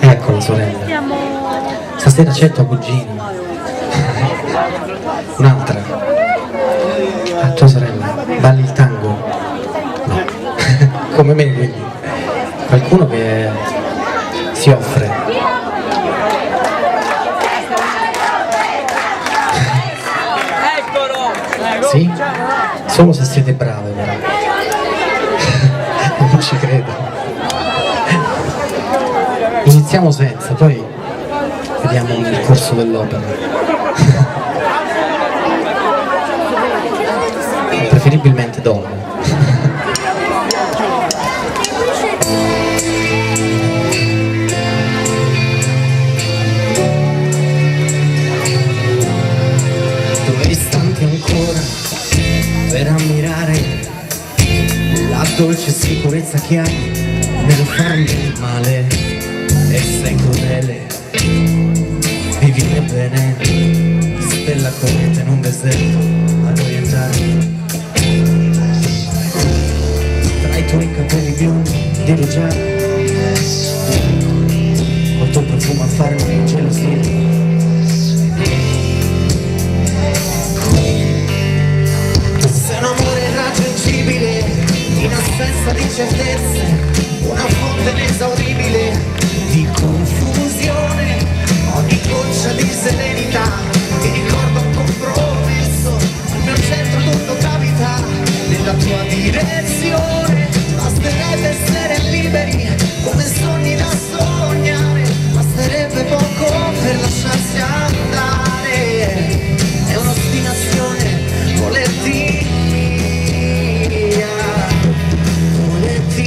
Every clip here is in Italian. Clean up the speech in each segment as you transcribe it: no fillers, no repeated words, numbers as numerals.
Eccolo sorella. Stasera c'è tua cugina. Un'altra. A tua sorella. Balli il tango? No. Come me quindi. Qualcuno che si offre. Sì? Solo se siete brave però. Non ci credo. Iniziamo senza, poi vediamo il corso dell'opera. Preferibilmente donne. Dove istanti ancora per ammirare la dolce sicurezza che hai nel farmi del male, e sei crudele, vivi bene, stella corrente in un deserto ad orientare. Tra i tuoi capelli biondi di rugiare, col tuo profumo a farmi gelosia. Sei un amore irraggiungibile, in assenza di certezze, una fonte inesauribile di confusione, ogni goccia di serenità mi ricorda un compromesso, il mio centro tutto gravita nella tua direzione. Basterebbe essere liberi come sogni da sognare, basterebbe poco per lasciarsi andare, è un'ostinazione volerti via, volerti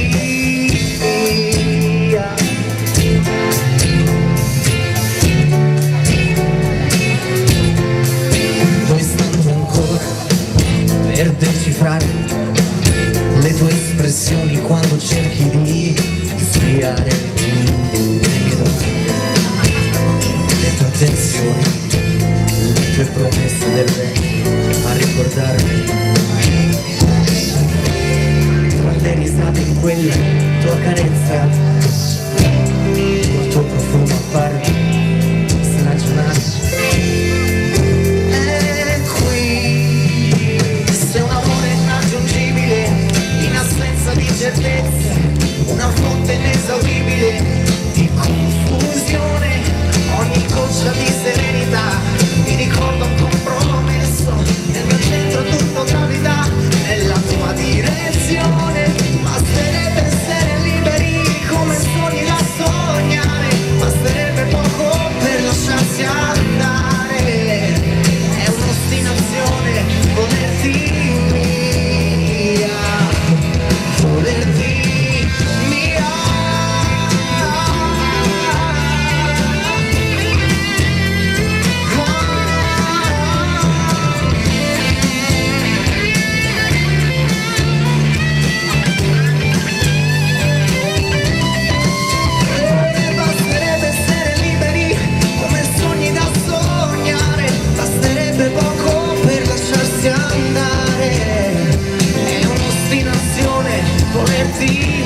via. Dove stanno ancora per decifrare le tue espressioni quando cerchi di spiare le mie domande, le tue attenzioni, le tue promesse del bene a ricordarmi, tra le risate in quella tua carezza, col tuo profumo a farmi stragionare. E qui sei un amore irraggiungibile, in assenza di certezze, una fonte inesauribile di confusione, ogni goccia di serenità mi ricorda un compromesso, nel mio centro tutto gravità nella tua direzione. Basterebbe essere liberi come sogni da sognare, basterebbe poco per lasciarsi andare, è un'ostinazione volerti via, volerti via. Basterebbe essere liberi come sogni da sognare, basterebbe poco per lasciarsi andare, è un'ostinazione volerti